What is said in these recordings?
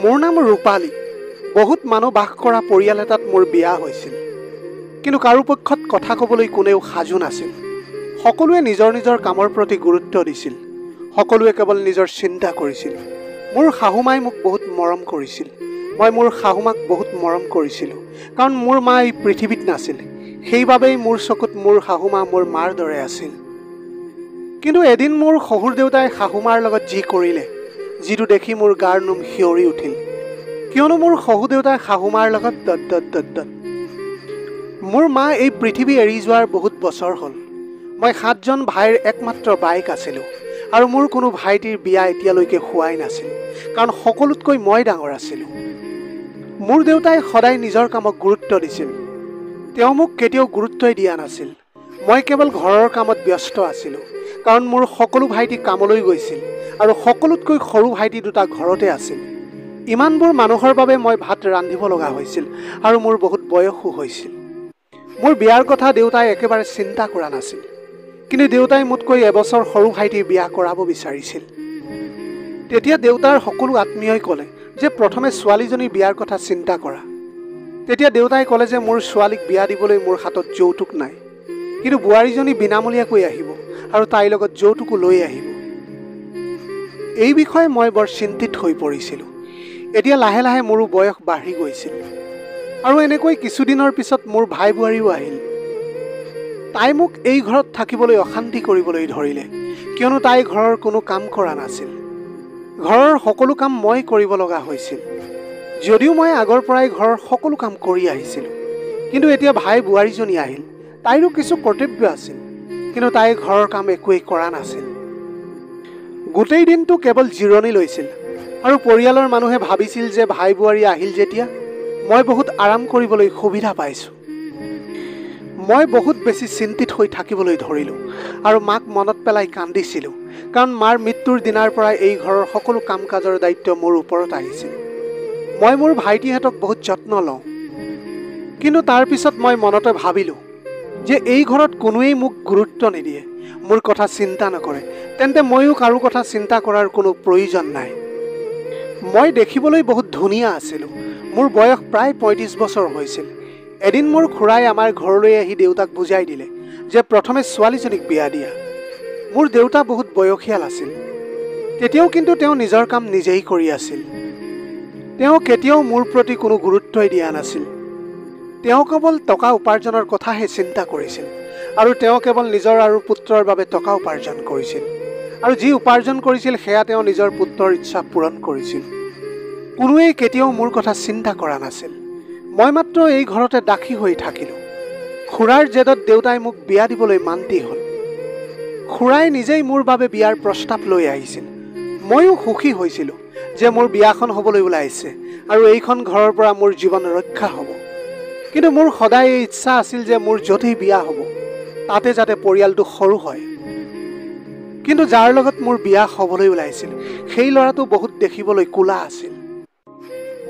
মোৰ নাম ৰূপালী। বহুত মানুহ বাস কৰা পৰিয়াল এটাত মোৰ বিয়া হৈছিল। কিন্তু কাৰোপক্ষত কথা ক'বলৈ কোনেও সাজু নাছিল। সকলোৱে নিজৰ নিজৰ কামৰ প্ৰতি গুৰুত্ব দিছিল। সকলোৱে কেৱল নিজৰ চিন্তা কৰিছিল। মোৰ শাহুমাই মোক বহুত মৰম কৰিছিল। মই মোৰ শাহুমাক বহুত মৰম কৰিছিলোঁ, কাৰণ মোৰ মা এই পৃথিৱীত নাছিল। সেইবাবেই মোৰ চকুত মোৰ শাহুমা মোৰ মাৰ দৰে আছিল। কিন্তু এদিন মোৰ শহুৰ দেউতাই শাহুমাৰ লগত যি কৰিলে, যিটো দেখি মোৰ গাৰ নোম শিয়ৰি উঠিল। কিয়নো মোৰ শহুৰ দেউতাই শাহুমাৰ লগত মোৰ মা এই পৃথিৱী এৰি যোৱাৰ বহুত বছৰ হ'ল। মই 7জন ভাইৰ একমাত্ৰ বায়েক আছিলোঁ, আৰু মোৰ কোনো ভাইটিৰ বিয়া এতিয়ালৈকে হোৱাই নাছিল, কাৰণ সকলোতকৈ মই ডাঙৰ আছিলোঁ। মোৰ দেউতাই সদায় নিজৰ কামক গুৰুত্ব দিছিল। তেওঁ মোক কেতিয়াও গুৰুত্বই দিয়া নাছিল। মই কেৱল ঘৰৰ কামত ব্যস্ত আছিলোঁ, কাৰণ মোৰ সকলো ভাইটি কামলৈ গৈছিল, আৰু সকলোতকৈ সৰু ভাইটি দুটা ঘৰতে আছিল। ইমানবোৰ মানুহৰ বাবে মই ভাত ৰান্ধিব লগা হৈছিল, আৰু মোৰ বহুত বয়সো হৈছিল। মোৰ বিয়াৰ কথা দেউতাই একেবাৰে চিন্তা কৰা নাছিল, কিন্তু দেউতাই মোতকৈ এবছৰ সৰু ভাইটিৰ বিয়া কৰাব বিচাৰিছিল। তেতিয়া দেউতাৰ সকলো আত্মীয়ই ক'লে যে প্ৰথমে ছোৱালীজনীৰ বিয়াৰ কথা চিন্তা কৰা। তেতিয়া দেউতাই ক'লে যে মোৰ ছোৱালীক বিয়া দিবলৈ মোৰ হাতত যৌতুক নাই, কিন্তু বোৱাৰীজনী বিনামূলীয়াকৈ আহিব, আৰু তাইৰ লগত যৌতুকো লৈ আহিব। এই বিষয়ে মই বৰ চিন্তিত হৈ পৰিছিলোঁ। এতিয়া লাহে লাহে মোৰো বয়স বাঢ়ি গৈছিল, আৰু এনেকৈ কিছুদিনৰ পিছত মোৰ ভাই বোৱাৰীও আহিল। তাই মোক এই ঘৰত থাকিবলৈ অশান্তি কৰিবলৈ ধৰিলে, কিয়নো তাই ঘৰৰ কোনো কাম কৰা নাছিল। ঘৰৰ সকলো কাম মই কৰিব লগা হৈছিল। যদিও মই আগৰ পৰাই ঘৰৰ সকলো কাম কৰি আহিছিলোঁ, কিন্তু এতিয়া ভাই বোৱাৰীজনী আহিল। তাইৰো কিছু কৰ্তব্য আছিল, কিন্তু তাই ঘৰৰ কাম একোৱেই কৰা নাছিল। গোটেই দিনটো কেৱল জিৰণি লৈছিল, আৰু পৰিয়ালৰ মানুহে ভাবিছিল যে ভাই বোৱাৰী আহিল যেতিয়া মই বহুত আৰাম কৰিবলৈ সুবিধা পাইছোঁ। মই বহুত বেছি চিন্তিত হৈ থাকিবলৈ ধৰিলোঁ, আৰু মাক মনত পেলাই কান্দিছিলোঁ, কাৰণ মাৰ মৃত্যুৰ দিনাৰ পৰাই এই ঘৰৰ সকলো কাম কাজৰ দায়িত্ব মোৰ ওপৰত আহিছিল। মই মোৰ ভাইটিহঁতক বহুত যত্ন লওঁ, কিন্তু তাৰ পিছত মই মনতে ভাবিলোঁ যে এই ঘৰত কোনোৱেই মোক গুৰুত্ব নিদিয়ে, মোৰ কথা চিন্তা নকৰে, তেন্তে ময়ো কাৰো কথা চিন্তা কৰাৰ কোনো প্ৰয়োজন নাই। মই দেখিবলৈ বহুত ধুনীয়া আছিলোঁ। মোৰ বয়স প্ৰায় 35 বছৰ হৈছিল। এদিন মোৰ খুৰাই আমাৰ ঘৰলৈ আহি দেউতাক বুজাই দিলে যে প্ৰথমে ছোৱালীজনীক বিয়া দিয়া। মোৰ দেউতা বহুত বয়সীয়াল আছিল। তেতিয়াও কিন্তু তেওঁ নিজৰ কাম নিজেই কৰি আছিল। তেওঁ কেতিয়াও মোৰ প্ৰতি কোনো গুৰুত্বই দিয়া নাছিল। তেওঁ কেৱল টকা উপাৰ্জনৰ কথাহে চিন্তা কৰিছিল, আৰু তেওঁ কেৱল নিজৰ আৰু পুত্ৰৰ বাবে টকা উপাৰ্জন কৰিছিল, আৰু যি উপাৰ্জন কৰিছিল সেয়া তেওঁ নিজৰ পুত্ৰৰ ইচ্ছা পূৰণ কৰিছিল। কোনোৱেই কেতিয়াও মোৰ কথা চিন্তা কৰা নাছিল। মই মাত্ৰ এই ঘৰতে দাসী হৈ থাকিলোঁ। খুৰাৰ জেদত দেউতাই মোক বিয়া দিবলৈ মান্তি হ'ল। খুৰাই নিজেই মোৰ বাবে বিয়াৰ প্ৰস্তাৱ লৈ আহিছিল। ময়ো সুখী হৈছিলোঁ যে মোৰ বিয়াখন হ'বলৈ ওলাইছে, আৰু এইখন ঘৰৰ পৰা মোৰ জীৱন ৰক্ষা হ'ব। কিন্তু মোৰ সদায় এই ইচ্ছা আছিল যে মোৰ য'তেই বিয়া হ'ব তাতে যাতে পৰিয়ালটো সৰু হয়। কিন্তু যাৰ লগত মোৰ বিয়া হ'বলৈ ওলাইছিল সেই ল'ৰাটো বহুত দেখিবলৈ কোলা আছিল।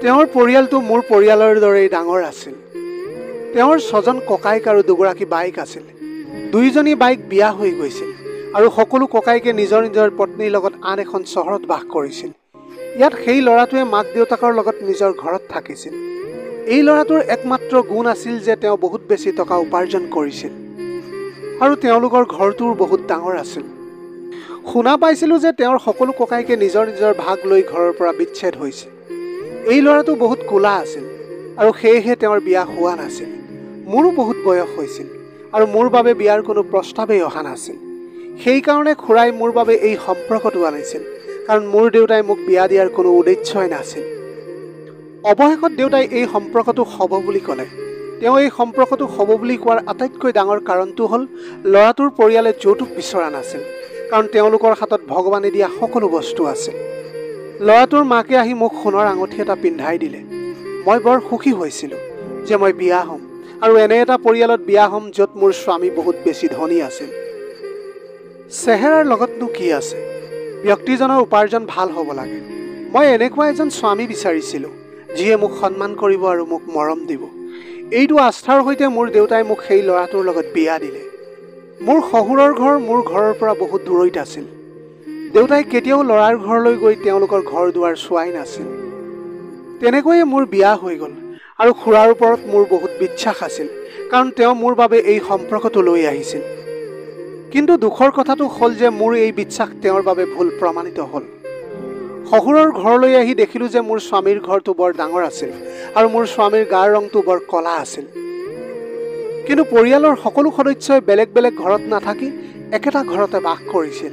তেওঁৰ পৰিয়ালটো মোৰ পৰিয়ালৰ দৰেই ডাঙৰ আছিল। তেওঁৰ 6জন ককায়েক আৰু 2গৰাকী বায়েক আছিল। 2জনী বায়েক বিয়া হৈ গৈছিল, আৰু সকলো ককায়েকে নিজৰ নিজৰ পত্নীৰ লগত আন এখন চহৰত বাস কৰিছিল। ইয়াত সেই ল'ৰাটোৱে মাক দেউতাকৰ লগত নিজৰ ঘৰত থাকিছিল। এই ল'ৰাটোৰ একমাত্ৰ গুণ আছিল যে তেওঁ বহুত বেছি টকা উপাৰ্জন কৰিছিল, আৰু তেওঁলোকৰ ঘৰটোও বহুত ডাঙৰ আছিল। শুনা পাইছিলোঁ যে তেওঁৰ সকলো ককায়েকে নিজৰ নিজৰ ভাগ লৈ ঘৰৰ পৰা বিচ্ছেদ হৈছে। এই ল'ৰাটো বহুত কোলা আছিল, আৰু সেয়েহে তেওঁৰ বিয়া হোৱা নাছিল। মোৰো বহুত বয়স হৈছিল, আৰু মোৰ বাবে বিয়াৰ কোনো প্ৰস্তাৱেই অহা নাছিল। সেইকাৰণে খুৰাই মোৰ বাবে এই সম্পৰ্কটো আনিছিল, কাৰণ মোৰ দেউতাই মোক বিয়া দিয়াৰ কোনো উদ্দেশ্যই নাছিল। অৱশেষত দেউতাই এই সম্পৰ্কটো হ'ব বুলি ক'লে। তেওঁ এই সম্পৰ্কটো হ'ব বুলি কোৱাৰ আটাইতকৈ ডাঙৰ কাৰণটো হ'ল ল'ৰাটোৰ পৰিয়ালে যৌতুক বিচৰা নাছিল, কাৰণ তেওঁলোকৰ হাতত ভগৱানে দিয়া সকলো বস্তু আছিল। ল'ৰাটোৰ মাকে আহি মোক সোণৰ আঙুঠি এটা পিন্ধাই দিলে। মই বৰ সুখী হৈছিলোঁ যে মই বিয়া হ'ম, আৰু এনে এটা পৰিয়ালত বিয়া হ'ম য'ত মোৰ স্বামী বহুত বেছি ধনী আছিল। চেহেৰাৰ লগতনো কি আছে, ব্যক্তিজনৰ উপাৰ্জন ভাল হ'ব লাগে। মই এনেকুৱা এজন স্বামী বিচাৰিছিলোঁ যিয়ে মোক সন্মান কৰিব আৰু মোক মৰম দিব। এইটো আস্থাৰ সৈতে মোৰ দেউতাই মোক সেই ল'ৰাটোৰ লগত বিয়া দিলে। মোৰ শহুৰৰ ঘৰ মোৰ ঘৰৰ পৰা বহুত দূৰৈত আছিল। দেউতাই কেতিয়াও ল'ৰাৰ ঘৰলৈ গৈ তেওঁলোকৰ ঘৰ দুৱাৰ চোৱাই নাছিল। তেনেকৈয়ে মোৰ বিয়া হৈ গ'ল আৰু খুৰাৰ ওপৰত মোৰ বহুত বিশ্বাস আছিল, কাৰণ তেওঁ মোৰ বাবে এই সম্পৰ্কটো লৈ আহিছিল। কিন্তু দুখৰ কথাটো হ'ল যে মোৰ এই বিশ্বাস তেওঁৰ বাবে ভুল প্ৰমাণিত হ'ল। শহুৰৰ ঘৰলৈ আহি দেখিলোঁ যে মোৰ স্বামীৰ ঘৰটো বৰ ডাঙৰ আছিল আৰু মোৰ স্বামীৰ গাৰ ৰংটো বৰ ক'লা আছিল। কিন্তু পৰিয়ালৰ সকলো সদস্যই বেলেগ বেলেগ ঘৰত নাথাকি একেটা ঘৰতে বাস কৰিছিল।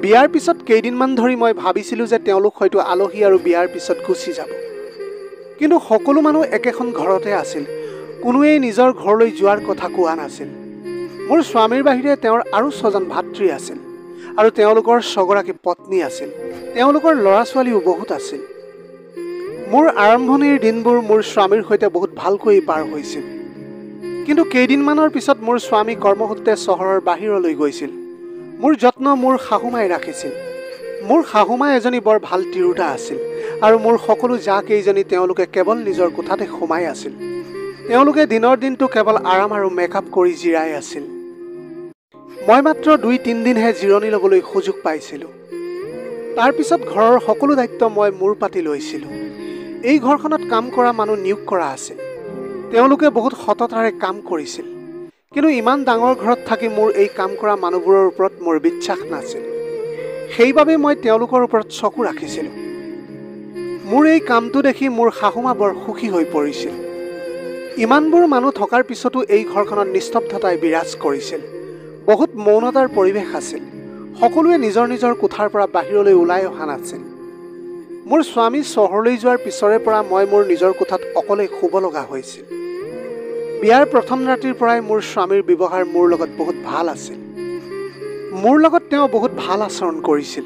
বিয়াৰ পিছত কেইদিনমান ধৰি মই ভাবিছিলোঁ যে তেওঁলোক হয়তো আলহী আৰু বিয়াৰ পিছত গুচি যাব। কিন্তু সকলো মানুহ একেখন ঘৰতে আছিল, কোনোৱেই নিজৰ ঘৰলৈ যোৱাৰ কথা কোৱা নাছিল। মোৰ স্বামীৰ বাহিৰে তেওঁৰ আৰু 6জন ভাতৃ আছিল আৰু তেওঁলোকৰ 6গৰাকী পত্নী আছিল। তেওঁলোকৰ ল'ৰা ছোৱালীও বহুত আছিল। মোৰ আৰম্ভণিৰ দিনবোৰ মোৰ স্বামীৰ সৈতে বহুত ভালকৈ পাৰ হৈছিল। কিন্তু কেইদিনমানৰ পিছত মোৰ স্বামী কৰ্মসূত্ৰে চহৰৰ বাহিৰলৈ গৈছিল। মোৰ যত্ন মোৰ শাহুমাই ৰাখিছিল। মোৰ শাহুমা এজনী বৰ ভাল তিৰোতা আছিল আৰু মোৰ সকলো জাকেইজনী তেওঁলোকে কেৱল নিজৰ কোঠাতে সোমাই আছিল। তেওঁলোকে দিনৰ দিনটো কেৱল আৰাম আৰু মেকআপ কৰি জিৰাই আছিল। মই মাত্ৰ 2-3 দিনহে জিৰণি ল'বলৈ সুযোগ পাইছিলোঁ। তাৰ পিছত ঘৰৰ সকলো দায়িত্ব মই মূৰ পাতি লৈছিলোঁ। এই ঘৰখনত কাম কৰা মানুহ নিয়োগ কৰা আছিল। তেওঁলোকে বহুত সততাৰে কাম কৰিছিল। কিন্তু ইমান ডাঙৰ ঘৰত থাকি মোৰ এই কাম কৰা মানুহবোৰৰ ওপৰত মোৰ বিশ্বাস নাছিল। সেইবাবে মই তেওঁলোকৰ ওপৰত চকু ৰাখিছিলোঁ। মোৰ এই কামটো দেখি মোৰ শাহুমা বৰ সুখী হৈ পৰিছিল। ইমানবোৰ মানুহ থকাৰ পিছতো এই ঘৰখনত নিস্তব্ধতাই বিৰাজ কৰিছিল। বহুত মৌনতাৰ পৰিৱেশ আছিল। সকলোৱে নিজৰ নিজৰ কোঠাৰ পৰা বাহিৰলৈ ওলাই অহা নাছিল। মোৰ স্বামী চহৰলৈ যোৱাৰ পিছৰে পৰা মই মোৰ নিজৰ কোঠাত অকলে শুব লগা হৈছিল। বিয়াৰ প্ৰথম ৰাতিৰ পৰাই মোৰ স্বামীৰ ব্যৱহাৰ মোৰ লগত বহুত ভাল আছিল। মোৰ লগত তেওঁ বহুত ভাল আচৰণ কৰিছিল।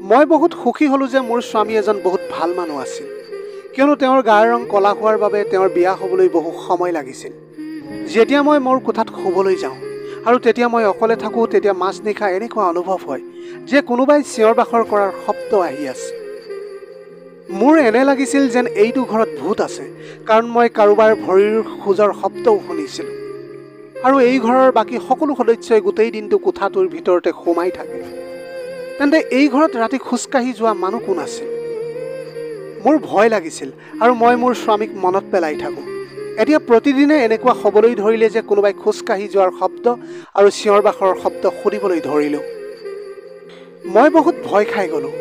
মই বহুত সুখী হ'লোঁ যে মোৰ স্বামী এজন বহুত ভাল মানুহ আছিল, কিয়নো তেওঁৰ গাৰ ৰং ক'লা হোৱাৰ বাবে তেওঁৰ বিয়া হ'বলৈ বহু সময় লাগিছিল। যেতিয়া মই মোৰ কোঠাত শুবলৈ যাওঁ আৰু তেতিয়া মই অকলে থাকোঁ, তেতিয়া মাজনিশা এনেকুৱা অনুভৱ হয় যে কোনোবাই চিঞৰ বাখৰ কৰাৰ শব্দ আহি আছে। মোৰ এনে লাগিছিল যেন এইটো ঘৰত ভূত আছে, কাৰণ মই কাৰোবাৰ ভৰিৰ খোজৰ শব্দও শুনিছিলোঁ। আৰু এই ঘৰৰ বাকী সকলো সদস্যই গোটেই দিনটো কোঠাটোৰ ভিতৰতে সোমাই থাকে। তেন্তে এই ঘৰত ৰাতি খোজকাঢ়ি যোৱা মানুহ কোন আছিল? মোৰ ভয় লাগিছিল আৰু মই মোৰ স্বামীক মনত পেলাই থাকোঁ। এতিয়া প্ৰতিদিনে এনেকুৱা হ'বলৈ ধৰিলে যে কোনোবাই খোজকাঢ়ি যোৱাৰ শব্দ আৰু চিঞৰ বাখৰৰ শব্দ শুনিবলৈ ধৰিলোঁ। মই বহুত ভয় খাই গ'লোঁ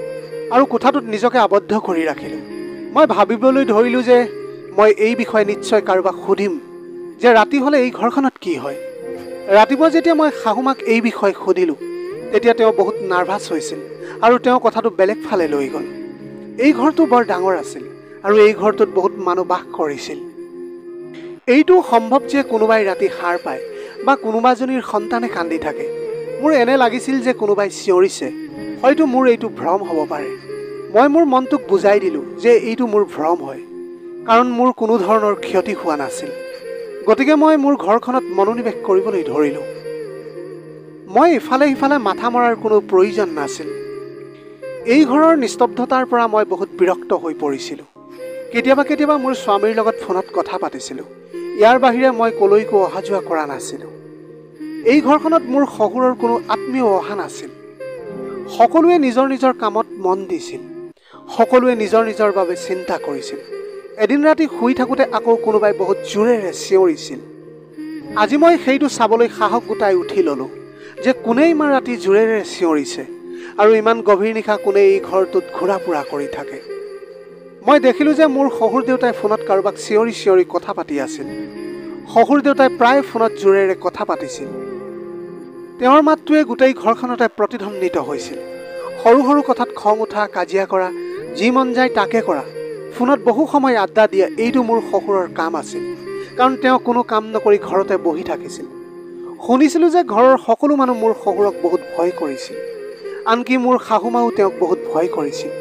আৰু কোঠাটোত নিজকে আবদ্ধ কৰি ৰাখিলোঁ। মই ভাবিবলৈ ধৰিলোঁ যে মই এই বিষয়ে নিশ্চয় কাৰোবাক সুধিম যে ৰাতি হ'লে এই ঘৰখনত কি হয়। ৰাতিপুৱা যেতিয়া মই শাহুমাক এই বিষয়ে সুধিলোঁ, তেতিয়া তেওঁ বহুত নাৰ্ভাছ হৈছিল আৰু তেওঁ কথাটো বেলেগ ফালে লৈ গ'ল। এই ঘৰটো বৰ ডাঙৰ আছিল আৰু এই ঘৰটোত বহুত মানুহ বাস কৰিছিল। এইটো সম্ভৱ যে কোনোবাই ৰাতি সাৰ পায় বা কোনোবাজনীৰ সন্তানে কান্দি থাকে। মোৰ এনে লাগিছিল যে কোনোবাই চিঞৰিছে। হয়তো মোৰ এইটো ভ্ৰম হ'ব পাৰে। মই মোৰ মনটোক বুজাই দিলোঁ যে এইটো মোৰ ভ্ৰম হয়, কাৰণ মোৰ কোনো ধৰণৰ ক্ষতি হোৱা নাছিল। গতিকে মই মোৰ ঘৰখনত মনোনিৱেশ কৰিবলৈ ধৰিলোঁ। মই ইফালে সিফালে মাথা মৰাৰ কোনো প্ৰয়োজন নাছিল। এই ঘৰৰ নিস্তব্ধতাৰ পৰা মই বহুত বিৰক্ত হৈ পৰিছিলোঁ। কেতিয়াবা কেতিয়াবা মোৰ স্বামীৰ লগত ফোনত কথা পাতিছিলোঁ। ইয়াৰ বাহিৰে মই কলৈকো অহা যোৱা কৰা নাছিলোঁ। এই ঘৰখনত মোৰ শহুৰৰ কোনো আত্মীয় অহা নাছিল। সকলোৱে নিজৰ নিজৰ কামত মন দিছিল। সকলোৱে নিজৰ নিজৰ বাবে চিন্তা কৰিছিল। এদিন ৰাতি শুই থাকোঁতে আকৌ কোনোবাই বহুত জোৰেৰে চিঞৰিছিল। আজি মই সেইটো চাবলৈ সাহস গোটাই উঠি ল'লোঁ যে কোনে ইমান ৰাতি জোৰেৰে চিঞৰিছে আৰু ইমান গভীৰ নিশা কোনে এই ঘৰটোত ঘূৰা ফুৰা কৰি থাকে। মই দেখিলোঁ যে মোৰ শহুৰ দেউতাই ফোনত কাৰোবাক চিঞৰি চিঞৰি কথা পাতি আছিল। শহুৰ দেউতাই প্ৰায় ফোনত জোৰেৰে কথা পাতিছিল। তেওঁৰ মাতটোৱে গোটেই ঘৰখনতে প্ৰতিধ্বনিত হৈছিল। সৰু সৰু কথাত খং উঠা, কাজিয়া কৰা, যি মন যায় তাকে কৰা, ফোনত বহু সময় আড্ডা দিয়া, এইটো মোৰ শহুৰৰ কাম আছিল, কাৰণ তেওঁ কোনো কাম নকৰি ঘৰতে বহি থাকিছিল। শুনিছিলোঁ যে ঘৰৰ সকলো মানুহ মোৰ শহুৰক বহুত ভয় কৰিছিল। আনকি মোৰ শাহুমাও তেওঁক বহুত ভয় কৰিছিল।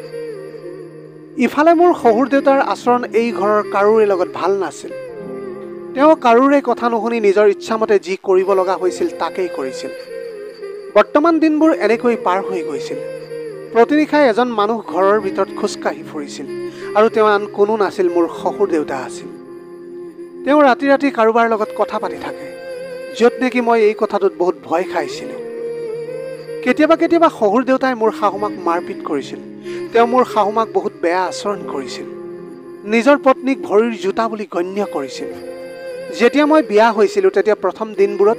ইফালে মোৰ শহুৰ দেউতাৰ আচৰণ এই ঘৰৰ কাৰোৰে লগত ভাল নাছিল। তেওঁ কাৰোৰে কথা নুশুনি নিজৰ ইচ্ছামতে যি কৰিব লগা হৈছিল তাকেই কৰিছিল। বৰ্তমান দিনবোৰ এনেকৈ পাৰ হৈ গৈছিল। প্ৰতিনিশাই এজন মানুহ ঘৰৰ ভিতৰত খোজকাঢ়ি ফুৰিছিল আৰু তেওঁ আন কোনো নাছিল, মোৰ শহুৰ দেউতা আছিল। তেওঁ ৰাতি ৰাতি কাৰোবাৰ লগত কথা পাতি থাকে, য'ত নেকি মই এই কথাটোত বহুত ভয় খাইছিলোঁ। কেতিয়াবা কেতিয়াবা শহুৰ দেউতাই মোৰ শাহুমাক মাৰপিট কৰিছিল। তেওঁ মোৰ শাহুমাক বহুত বেয়া আচৰণ কৰিছিল। নিজৰ পত্নীক ভৰিৰ জোতা বুলি গণ্য কৰিছিল। যেতিয়া মই বিয়া হৈছিলোঁ তেতিয়া প্ৰথম দিনবোৰত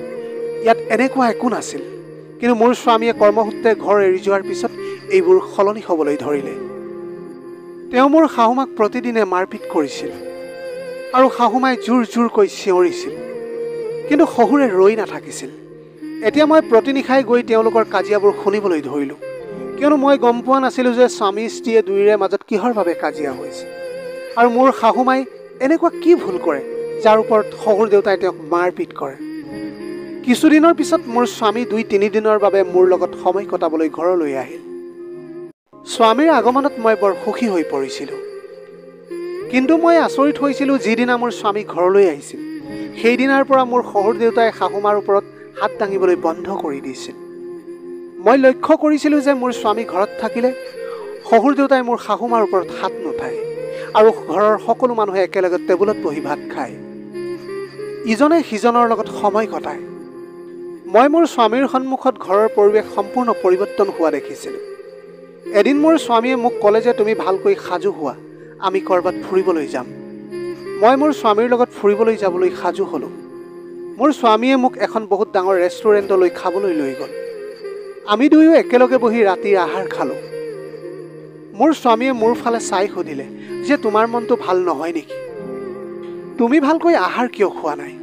ইয়াত এনেকুৱা একো নাছিল, কিন্তু মোৰ স্বামীয়ে কৰ্মসূত্ৰে ঘৰ এৰি যোৱাৰ পিছত এইবোৰ সলনি হ'বলৈ ধৰিলে। তেওঁ মোৰ শাহুমাক প্ৰতিদিনে মাৰপিট কৰিছিল আৰু শাহুমাই জোৰ জোৰকৈ চিঞৰিছিল, কিন্তু শহুৰে ৰৈ নাথাকিছিল। এতিয়া মই প্ৰতিনিশাই গৈ তেওঁলোকৰ কাজিয়াবোৰ শুনিবলৈ ধৰিলোঁ, কিয়নো মই গম পোৱা নাছিলোঁ যে স্বামী স্ত্ৰীয়ে দুয়োৰে মাজত কিহৰ বাবে কাজিয়া হৈছে আৰু মোৰ শাহুমাই এনেকুৱা কি ভুল কৰে যাৰ ওপৰত শহুৰ দেউতাই তেওঁক মাৰপিট কৰে। কিছুদিনৰ পিছত মোৰ স্বামী 2-3 দিনৰ বাবে মোৰ লগত সময় কটাবলৈ ঘৰলৈ আহিল। স্বামীৰ আগমনত মই বৰ সুখী হৈ পৰিছিলোঁ, কিন্তু মই আচৰিত হৈছিলোঁ যিদিনা মোৰ স্বামী ঘৰলৈ আহিছিল সেইদিনাৰ পৰা মোৰ শহুৰ দেউতাই শাহুমাৰ ওপৰত হাত দাঙিবলৈ বন্ধ কৰি দিছিল। মই লক্ষ্য কৰিছিলোঁ যে মোৰ স্বামী ঘৰত থাকিলে শহুৰ দেউতাই মোৰ শাহুমাৰ ওপৰত হাত নুঠায় আৰু ঘৰৰ সকলো মানুহে একেলগে টেবুলত বহি ভাত খায়, ইজনে সিজনৰ লগত সময় কটায়। মই মোৰ স্বামীৰ সন্মুখত ঘৰৰ পৰিৱেশ সম্পূৰ্ণ পৰিৱৰ্তন হোৱা দেখিছিলোঁ। এদিন মোৰ স্বামীয়ে মোক ক'লে যে তুমি ভালকৈ সাজু হোৱা, আমি ক'ৰবাত ফুৰিবলৈ যাম। মই মোৰ স্বামীৰ লগত ফুৰিবলৈ যাবলৈ সাজু হ'লোঁ। মোৰ স্বামীয়ে মোক এখন বহুত ডাঙৰ ৰেষ্টুৰেণ্টলৈ খাবলৈ লৈ গ'ল। আমি দুয়ো একেলগে বহি ৰাতিৰ আহাৰ খালোঁ। মোৰ স্বামীয়ে মোৰ ফালে চাই সুধিলে যে তোমাৰ মনটো ভাল নহয় নেকি? তুমি ভালকৈ আহাৰ কিয় খোৱা নাই?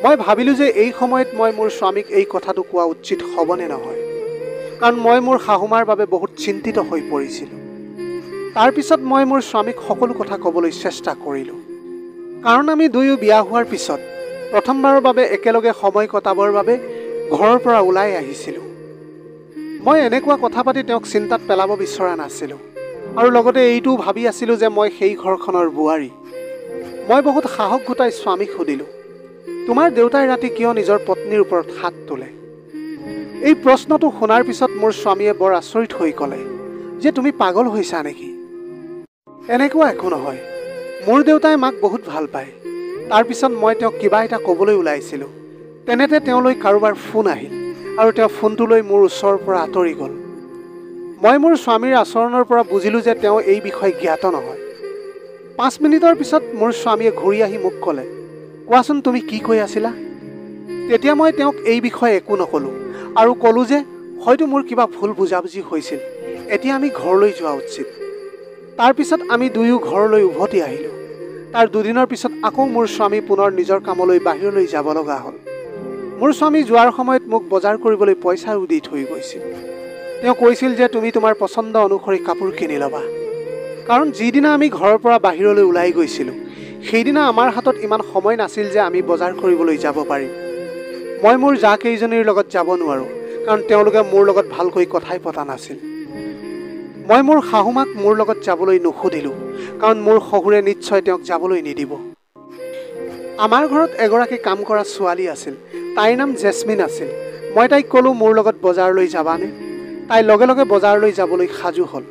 মই ভাবিলোঁ যে এই সময়ত মই মোৰ স্বামীক এই কথাটো কোৱা উচিত হ'বনে নহয়, কাৰণ মই মোৰ শাহুমাৰ বাবে বহুত চিন্তিত হৈ পৰিছিলোঁ। তাৰপিছত মই মোৰ স্বামীক সকলো কথা ক'বলৈ চেষ্টা কৰিলোঁ, কাৰণ আমি দুয়ো বিয়া হোৱাৰ পিছত প্ৰথমবাৰৰ বাবে একেলগে সময় কটাবৰ বাবে ঘৰৰ পৰা ওলাই আহিছিলোঁ। মই এনেকুৱা কথা পাতি তেওঁক চিন্তাত পেলাব বিচৰা নাছিলোঁ আৰু লগতে এইটোও ভাবি আছিলোঁ যে মই সেই ঘৰখনৰ বোৱাৰী। মই বহুত সাহস গোটাই স্বামীক সুধিলোঁ, তোমাৰ দেউতাই ৰাতি কিয় নিজৰ পত্নীৰ ওপৰত হাত তোলে? এই প্ৰশ্নটো শুনাৰ পিছত মোৰ স্বামীয়ে বৰ আচৰিত হৈ ক'লে যে তুমি পাগল হৈছা নেকি? এনেকুৱা একো নহয়, মোৰ দেউতাই মাক বহুত ভাল পায়। তাৰপিছত মই তেওঁক কিবা এটা ক'বলৈ ওলাইছিলোঁ, তেনেতে তেওঁলৈ কাৰোবাৰ ফোন আহিল আৰু তেওঁ ফোনটো লৈ মোৰ ওচৰৰ পৰা আঁতৰি গ'ল। মই মোৰ স্বামীৰ আচৰণৰ পৰা বুজিলোঁ যে তেওঁ এই বিষয়ে জ্ঞাত নহয়। 5 মিনিটৰ পিছত মোৰ স্বামীয়ে ঘূৰি আহি মোক ক'লে, কোৱাচোন তুমি কি কৈ আছিলা? তেতিয়া মই তেওঁক এই বিষয়ে একো নক'লোঁ আৰু ক'লোঁ যে হয়তো মোৰ কিবা ভুল বুজাবুজি হৈছিল, এতিয়া আমি ঘৰলৈ যোৱা উচিত। তাৰপিছত আমি দুয়ো ঘৰলৈ উভতি আহিলোঁ। তাৰ 2 দিনৰ পিছত আকৌ মোৰ স্বামী পুনৰ নিজৰ কামলৈ বাহিৰলৈ যাব লগা হ'ল। মোৰ স্বামী যোৱাৰ সময়ত মোক বজাৰ কৰিবলৈ পইচাও দি থৈ গৈছিল। তেওঁ কৈছিল যে তুমি তোমাৰ পচন্দ অনুসৰি কাপোৰ কিনি ল'বা, কাৰণ যিদিনা আমি ঘৰৰ পৰা বাহিৰলৈ ওলাই গৈছিলোঁ সেইদিনা আমাৰ হাতত ইমান সময় নাছিল যে আমি বজাৰ কৰিবলৈ যাব পাৰিম। মই মোৰ জাকেইজনীৰ লগত যাব নোৱাৰোঁ, কাৰণ তেওঁলোকে মোৰ লগত ভালকৈ কথাই পতা নাছিল। মই মোৰ শাহুমাক মোৰ লগত যাবলৈ নুসুধিলোঁ, কাৰণ মোৰ শহুৰে নিশ্চয় তেওঁক যাবলৈ নিদিব। আমাৰ ঘৰত এগৰাকী কাম কৰা ছোৱালী আছিল, তাইৰ নাম জেচমিন আছিল। মই তাইক ক'লোঁ মোৰ লগত বজাৰলৈ যাবানে? তাই লগে লগে বজাৰলৈ যাবলৈ সাজু হ'ল।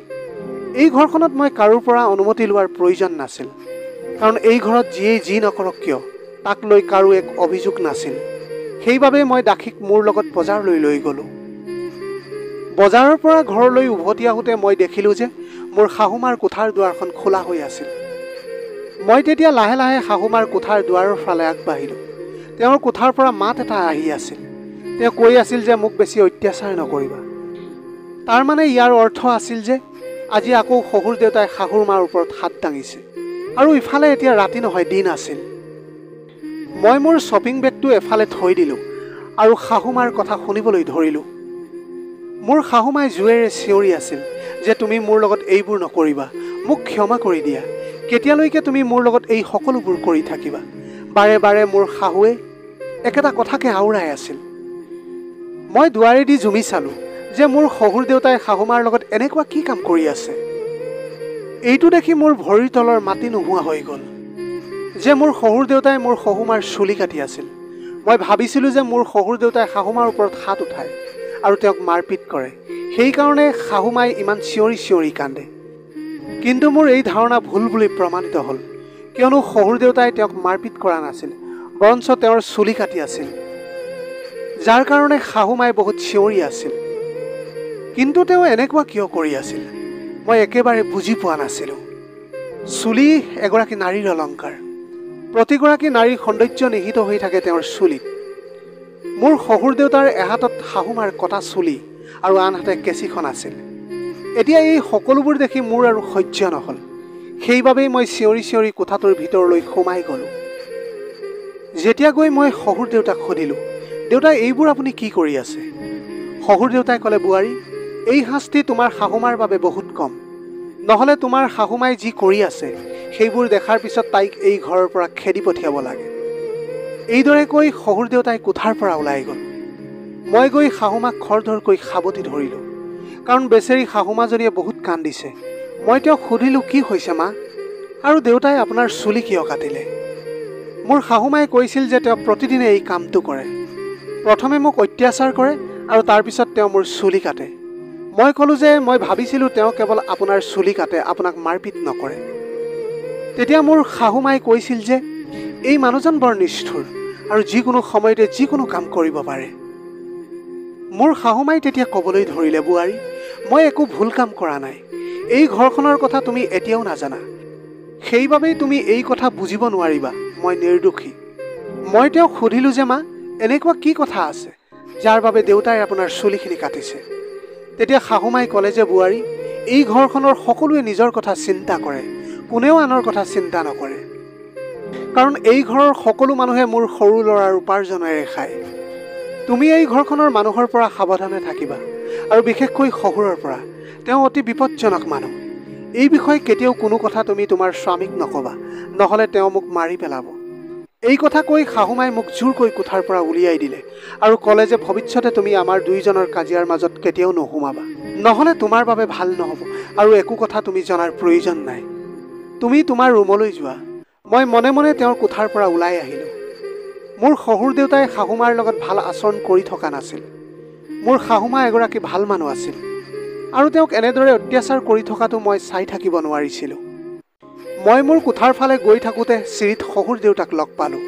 এই ঘৰখনত মই কাৰোৰ পৰা অনুমতি লোৱাৰ প্ৰয়োজন নাছিল, কাৰণ এই ঘৰত যিয়েই যি নকৰক কিয় তাক লৈ কাৰো এক অভিযোগ নাছিল। সেইবাবে মই দাসীক মোৰ লগত বজাৰলৈ লৈ গ'লোঁ। বজাৰৰ পৰা ঘৰলৈ উভতি আহোঁতে মই দেখিলোঁ যে মোৰ শাহুমাৰ কোঠাৰ দুৱাৰখন খোলা হৈ আছিল। মই তেতিয়া লাহে লাহে শাহুমাৰ কোঠাৰ দুৱাৰৰ ফালে আগবাঢ়িলোঁ। তেওঁৰ কোঠাৰ পৰা মাত এটা আহি আছিল। তেওঁ কৈ আছিল যে মোক বেছি অত্যাচাৰ নকৰিবা। তাৰ মানে ইয়াৰ অৰ্থ আছিল যে আজি আকৌ শহুৰ দেউতাই শাহুৰ মাৰ ওপৰত হাত দাঙিছে। আৰু ইফালে এতিয়া ৰাতি নহয়, দিন আছিল। মই মোৰ শ্বপিং বেগটো এফালে থৈ দিলোঁ আৰু শাহুমাৰ কথা শুনিবলৈ ধৰিলোঁ। মোৰ শাহুমাই জোৰেৰে চিঞৰি আছিল যে তুমি মোৰ লগত এইবোৰ নকৰিবা, মোক ক্ষমা কৰি দিয়া। কেতিয়ালৈকে তুমি মোৰ লগত এই সকলোবোৰ কৰি থাকিবা? বাৰে বাৰে মোৰ শাহুৱে একেটা কথাকে আওৰাই আছিল। মই দুৱাৰেদি জুমি চালোঁ যে মোৰ শহুৰ দেউতাই শাহুমাৰ লগত এনেকুৱা কি কাম কৰি আছে। এইটো দেখি মোৰ ভৰিৰ তলৰ মাটি নোহোৱা হৈ গ'ল যে মোৰ শহুৰ দেউতাই মোৰ শাহুমাৰ চুলি কাটি আছিল। মই ভাবিছিলোঁ যে মোৰ শহুৰ দেউতাই শাহুমাৰ ওপৰত হাত উঠায় আৰু তেওঁক মাৰপিট কৰে, সেইকাৰণে শাহুমাই ইমান চিঞৰি চিঞৰি কান্দে। কিন্তু মোৰ এই ধাৰণা ভুল বুলি প্ৰমাণিত হ'ল, কিয়নো শহুৰ দেউতাই তেওঁক মাৰপিট কৰা নাছিল, বৰঞ্চ তেওঁৰ চুলি কাটি আছিল, যাৰ কাৰণে শাহুমাই বহুত চিঞৰি আছিল। কিন্তু তেওঁ এনেকুৱা কিয় কৰি আছিল মই একেবাৰে বুজি পোৱা নাছিলোঁ। চুলি এগৰাকী নাৰীৰ অলংকাৰ। প্ৰতিগৰাকী নাৰীৰ সৌন্দৰ্য নিহিত হৈ থাকে তেওঁৰ চুলিত। মোৰ শহুৰ দেউতাৰ এহাতত শাহুমাৰ কটা চুলি আৰু আনহাতে কেঁচিখন আছিল। এতিয়া এই সকলোবোৰ দেখি মোৰ আৰু সহ্য নহ'ল। সেইবাবেই মই চিঞৰি চিঞৰি কোঠাটোৰ ভিতৰলৈ সোমাই গ'লোঁ। যেতিয়া গৈ মই শহুৰ দেউতাক সুধিলোঁ, দেউতা এইবোৰ আপুনি কি কৰি আছে? শহুৰ দেউতাই ক'লে, বোৱাৰী, এই শাস্তি তোমাৰ শাহুমাৰ বাবে বহুত কম। নহ'লে তোমাৰ শাহুমাই যি কৰি আছে সেইবোৰ দেখাৰ পিছত তাইক এই ঘৰৰ পৰা খেদি পঠিয়াব লাগে। এইদৰে কৈ শহুৰ দেউতাই কোঠাৰ পৰা ওলাই গ'ল। মই গৈ শাহুমাক খৰধৰকৈ সাবটি ধৰিলোঁ, কাৰণ বেচেৰী শাহুমাজনীয়ে বহুত কান্দিছে। মই তেওঁক সুধিলোঁ, কি হৈছে মা? আৰু দেউতাই আপোনাৰ চুলি কিয় কাটিলে? মোৰ শাহুমাই কৈছিল যে তেওঁ প্ৰতিদিনে এই কামটো কৰে। প্ৰথমে মোক অত্যাচাৰ কৰে আৰু তাৰপিছত তেওঁ মোৰ চুলি কাটে। মই ক'লোঁ যে মই ভাবিছিলোঁ তেওঁ কেৱল আপোনাৰ চুলি কাটে, আপোনাক মাৰপিট নকৰে। তেতিয়া মোৰ শাহুমাই কৈছিল যে এই মানুহজন বৰ নিষ্ঠুৰ আৰু যিকোনো সময়তে যিকোনো কাম কৰিব পাৰে। মোৰ শাহুমাই তেতিয়া ক'বলৈ ধৰিলে, বোৱাৰী, মই একো ভুল কাম কৰা নাই। এই ঘৰখনৰ কথা তুমি এতিয়াও নাজানা। সেইবাবেই তুমি এই কথা বুজিব নোৱাৰিবা মই নিৰ্দোষী। মই তেওঁক সুধিলোঁ যে মা, এনেকুৱা কি কথা আছে যাৰ বাবে দেউতাই আপোনাৰ চুলিখিনি কাটিছে? তেতিয়া শাহুমাই ক'লে যে বোৱাৰী, এই ঘৰখনৰ সকলোৱে নিজৰ কথা চিন্তা কৰে, কোনেও আনৰ কথা চিন্তা নকৰে। কাৰণ এই ঘৰৰ সকলো মানুহে মোৰ সৰু ল'ৰাৰ উপাৰ্জনেৰে খায়। তুমি এই ঘৰখনৰ মানুহৰ পৰা সাৱধানে থাকিবা, আৰু বিশেষকৈ শহুৰৰ পৰা। তেওঁ অতি বিপদজনক মানুহ। এই বিষয়ে কেতিয়াও কোনো কথা তুমি তোমাৰ স্বামীক নক'বা, নহ'লে তেওঁ মোক মাৰি পেলাব। এই কথা কৈ শাহুমাই মোক জোৰকৈ কোঠাৰ পৰা উলিয়াই দিলে আৰু ক'লে যে ভৱিষ্যতে তুমি আমাৰ দুয়োজনৰ কাজিয়াৰ মাজত কেতিয়াও নোসোমাবা, নহ'লে তোমাৰ বাবে ভাল নহ'ব আৰু একো কথা তুমি জনাৰ প্ৰয়োজন নাই। তুমি তোমাৰ ৰুমলৈ যোৱা। মই মনে মনে তেওঁৰ কোঠাৰ পৰা ওলাই আহিলোঁ। মোৰ শহুৰ দেউতাই শাহুমাৰ লগত ভাল আচৰণ কৰি থকা নাছিল। মোৰ শাহুমা এগৰাকী ভাল মানুহ আছিল আৰু তেওঁক এনেদৰে অত্যাচাৰ কৰি থকাটো মই চাই থাকিব নোৱাৰিছিলোঁ। মই মোৰ কোঠাৰ ফালে গৈ থাকোঁতে চিৰিত শহুৰ দেউতাক লগ পালোঁ।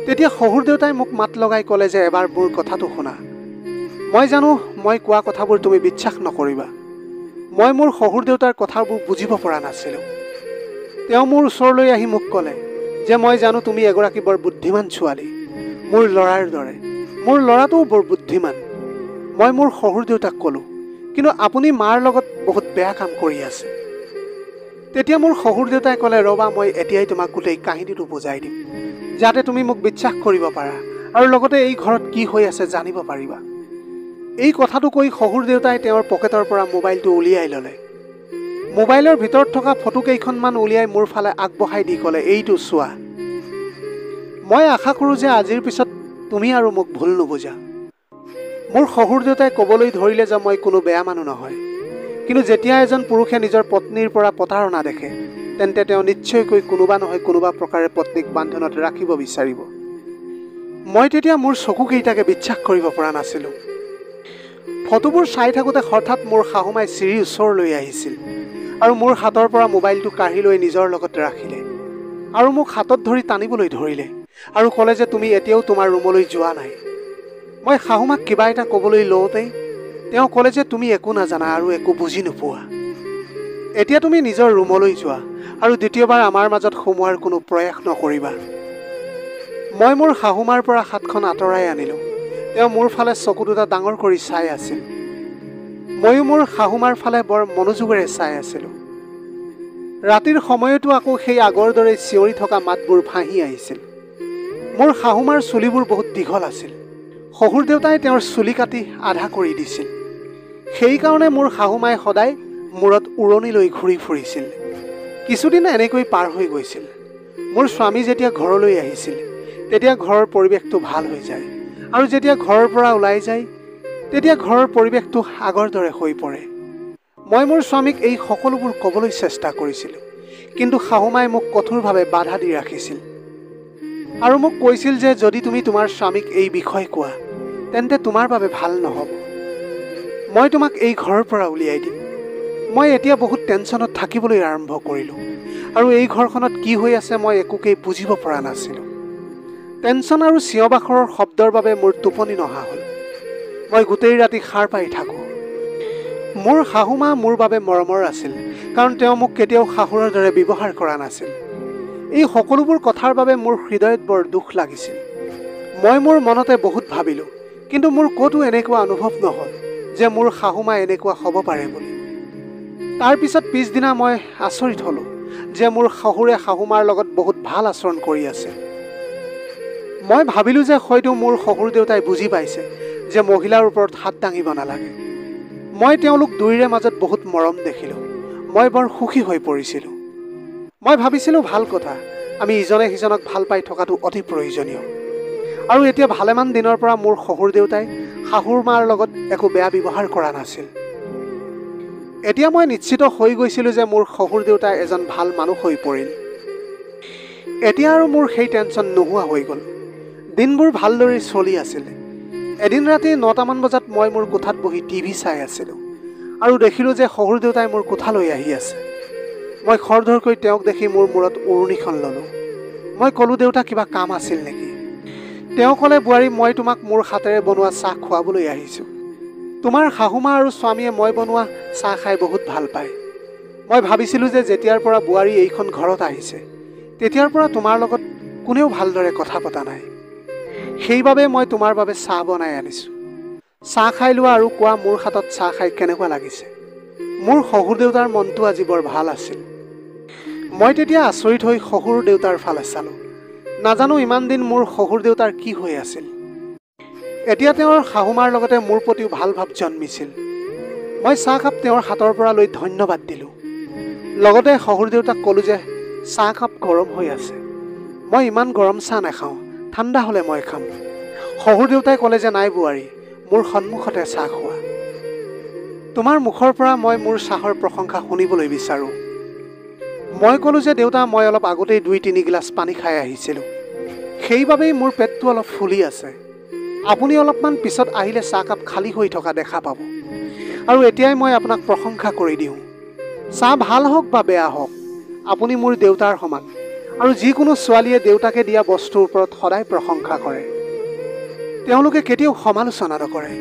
তেতিয়া শহুৰ দেউতাই মোক মাত লগাই ক'লে যে এবাৰ মোৰ কথাটো শুনা। মই জানো মই কোৱা কথাবোৰ তুমি বিশ্বাস নকৰিবা। মই মোৰ শহুৰ দেউতাৰ কথাবোৰ বুজিব পৰা নাছিলোঁ। তেওঁ মোৰ ওচৰলৈ আহি মোক ক'লে যে মই জানো তুমি এগৰাকী বৰ বুদ্ধিমান ছোৱালী, মোৰ ল'ৰাৰ দৰে। মোৰ ল'ৰাটোও বৰ বুদ্ধিমান। মই মোৰ শহুৰ দেউতাক ক'লোঁ, কিন্তু আপুনি মাৰ লগত বহুত বেয়া কাম কৰি আছে। তেতিয়া মোৰ শহুৰ দেউতাই ক'লে, ৰ'বা, মই এতিয়াই তোমাক গোটেই কাহিনীটো বুজাই দিম, যাতে তুমি মোক বিশ্বাস কৰিব পাৰা আৰু লগতে এই ঘৰত কি হৈ আছে জানিব পাৰিবা। এই কথাটো কৈ শহুৰ দেউতাই তেওঁৰ পকেটৰ পৰা মোবাইলটো উলিয়াই ল'লে। মোবাইলৰ ভিতৰত থকা ফটো কেইখনমান উলিয়াই মোৰ ফালে আগবঢ়াই দি ক'লে, এইটো চোৱা। মই আশা কৰোঁ যে আজিৰ পিছত তুমি আৰু মোক ভুল নুবুজা। মোৰ শহুৰ দেউতাই ক'বলৈ ধৰিলে যে মই কোনো বেয়া মানুহ নহয়, কিন্তু যেতিয়া এজন পুৰুষে নিজৰ পত্নীৰ পৰা প্ৰতাৰণা দেখে তেন্তে তেওঁ নিশ্চয়কৈ কোনোবা নহয় কোনোবা প্ৰকাৰে পত্নীক বান্ধোনত ৰাখিব বিচাৰিব। মই তেতিয়া মোৰ চকুকেইটাকে বিশ্বাস কৰিব পৰা নাছিলোঁ। ফটোবোৰ চাই থাকোঁতে হঠাৎ মোৰ শাহুমাই চিৰিৰ ওচৰলৈ আহিছিল আৰু মোৰ হাতৰ পৰা মোবাইলটো কাঢ়ি লৈ নিজৰ লগত ৰাখিলে আৰু মোক হাতত ধৰি টানিবলৈ ধৰিলে আৰু ক'লে যে তুমি এতিয়াও তোমাৰ ৰুমলৈ যোৱা নাই। মই শাহুমাক কিবা এটা ক'বলৈ লওঁতেই তেওঁ ক'লে যে তুমি একো নাজানা আৰু একো বুজি নোপোৱা। এতিয়া তুমি নিজৰ ৰুমলৈ যোৱা আৰু দ্বিতীয়বাৰ আমাৰ মাজত সোমোৱাৰ কোনো প্ৰয়াস নকৰিবা। মই মোৰ শাহুমাৰ পৰা হাতখন আঁতৰাই আনিলোঁ। তেওঁ মোৰ ফালে চকু দুটা ডাঙৰ কৰি চাই আছিল। ময়ো মোৰ শাহুমাৰ ফালে বৰ মনোযোগেৰে চাই আছিলোঁ। ৰাতিৰ সময়তো আকৌ সেই আগৰ দৰে চিঞৰি থকা মাতবোৰ ভাহি আহিছিল। মোৰ শাহুমাৰ চুলিবোৰ বহুত দীঘল আছিল। শহুৰ দেউতাই তেওঁৰ চুলি কাটি আধা কৰি দিছিল। সেইকাৰণে মোৰ শাহুমাই সদায় মূৰত উৰণি লৈ ঘূৰি ফুৰিছিল। কিছুদিন এনেকৈ পাৰ হৈ গৈছিল। মোৰ স্বামী যেতিয়া ঘৰলৈ আহিছিল তেতিয়া ঘৰৰ পৰিৱেশটো ভাল হৈ যায় আৰু যেতিয়া ঘৰৰ পৰা ওলাই যায় তেতিয়া ঘৰৰ পৰিৱেশটো আগৰ দৰে হৈ পৰে। মই মোৰ স্বামীক এই সকলোবোৰ ক'বলৈ চেষ্টা কৰিছিলোঁ, কিন্তু শাহুমাই মোক কঠোৰভাৱে বাধা দি ৰাখিছিল আৰু মোক কৈছিল যে যদি তুমি তোমাৰ স্বামীক এই বিষয়ে কোৱা তেন্তে তোমাৰ বাবে ভাল নহ'ব। মই তোমাক এই ঘৰৰ পৰা উলিয়াই দিম। মই এতিয়া বহুত টেনশ্যনত থাকিবলৈ আৰম্ভ কৰিলোঁ আৰু এই ঘৰখনত কি হৈ আছে মই একোকেই বুজিব পৰা নাছিলোঁ। টেনশ্যন আৰু চিঞৰ বাখৰৰ শব্দৰ বাবে মোৰ টোপনি নহা হ'ল। মই গোটেই ৰাতি সাৰ পাই থাকোঁ। মোৰ শাহুমা মোৰ বাবে মৰমৰ আছিল, কাৰণ তেওঁ মোক কেতিয়াও শাহুৰৰ দৰে ব্যৱহাৰ কৰা নাছিল। এই সকলোবোৰ কথাৰ বাবে মোৰ হৃদয়ত বৰ দুখ লাগিছিল। মই মোৰ মনতে বহুত ভাবিলোঁ, কিন্তু মোৰ ক'তো এনেকুৱা অনুভৱ নহ'ল যে মোৰ শাহুমা এনেকুৱা হ'ব পাৰে বুলি। তাৰ পিছদিনা মই আচৰিত হ'লোঁ যে মোৰ শহুৰে শাহুমাৰ লগত বহুত ভাল আচৰণ কৰি আছে। মই ভাবিলোঁ যে হয়তো মোৰ শহুৰ দেউতাই বুজি পাইছে যে মহিলাৰ ওপৰত হাত দাঙিব নালাগে। মই তেওঁলোক দুয়োৰে মাজত বহুত মৰম দেখিলোঁ। মই বৰ সুখী হৈ পৰিছিলোঁ। মই ভাবিছিলোঁ ভাল কথা, আমি ইজনে সিজনক ভাল পাই থকাটো অতি প্ৰয়োজনীয়। আৰু এতিয়া ভালেমান দিনৰ পৰা মোৰ শহুৰ দেউতাই শাহুৰ মাৰ লগত একো বেয়া ব্যৱহাৰ কৰা নাছিল। এতিয়া মই নিশ্চিত হৈ গৈছিলোঁ যে মোৰ শহুৰ দেউতা এজন ভাল মানুহ হৈ পৰিল। এতিয়া আৰু মোৰ সেই টেনশ্যন নোহোৱা হৈ গ'ল। দিনবোৰ ভালদৰে চলি আছিল। এদিন ৰাতি 9টামান বজাত মই মোৰ কোঠাত বহি টিভি চাই আছিলোঁ আৰু দেখিলোঁ যে শহুৰ দেউতাই মোৰ কোঠালৈ আহি আছে। মই খৰধৰকৈ তেওঁক দেখি মোৰ মূৰত উৰণিখন ল'লোঁ। মই ক'লোঁ, দেউতা কিবা কাম আছিল নেকি? তেওঁ ক'লে, বোৱাৰী, মই তোমাক মোৰ হাতেৰে বনোৱা চাহ খুৱাবলৈ আহিছোঁ। তোমাৰ শাহুমা আৰু স্বামীয়ে মই বনোৱা চাহ খাই বহুত ভাল পায়। মই ভাবিছিলোঁ যে যেতিয়াৰ পৰা বোৱাৰী এইখন ঘৰত আহিছে তেতিয়াৰ পৰা তোমাৰ লগত কোনেও ভালদৰে কথা পতা নাই। সেইবাবে মই তোমাৰ বাবে চাহ বনাই আনিছোঁ। চাহ খাই লোৱা আৰু কোৱা মোৰ হাতত চাহ খাই কেনেকুৱা লাগিছে। মোৰ শহুৰ দেউতাৰ মনটো আজি বৰ ভাল আছিল। মই তেতিয়া আচৰিত হৈ শহুৰ দেউতাৰ ফালে চালোঁ। নাজানো ইমান দিন মোৰ শহুৰ দেউতাৰ কি হৈ আছিল। এতিয়া তেওঁৰ শাহুমাৰ লগতে মোৰ প্ৰতিও ভাল ভাৱ জন্মিছিল। মই চাহকাপ তেওঁৰ হাতৰ পৰা লৈ ধন্যবাদ দিলোঁ। লগতে শহুৰ দেউতাক ক'লোঁ যে চাহকাপ গৰম হৈ আছে। মই ইমান গৰম চাহ নাখাওঁ, ঠাণ্ডা হ'লে মই খাম। শহুৰ দেউতাই ক'লে যে নাই বোৱাৰী, মোৰ সন্মুখতে চাহ খোৱা। তোমাৰ মুখৰ পৰা মই মোৰ চাহৰ প্ৰশংসা শুনিবলৈ বিচাৰোঁ। মই ক'লোঁ যে দেউতা, মই অলপ আগতেই 2-3 গিলাচ পানী খাই আহিছিলোঁ। সেইবাবেই মোৰ পেটটো অলপ ফুলি আছে। আপুনি অলপমান পিছত আহিলে চাহকাপ খালী হৈ থকা দেখা পাব। আৰু এতিয়াই মই আপোনাক প্ৰশংসা কৰি দিওঁ। চাহ ভাল হওক বা বেয়া হওক, আপুনি মোৰ দেউতাৰ সমান। আৰু যিকোনো ছোৱালীয়ে দেউতাকে দিয়া বস্তুৰ ওপৰত সদায় প্ৰশংসা কৰে। তেওঁলোকে কেতিয়াও সমালোচনা নকৰে।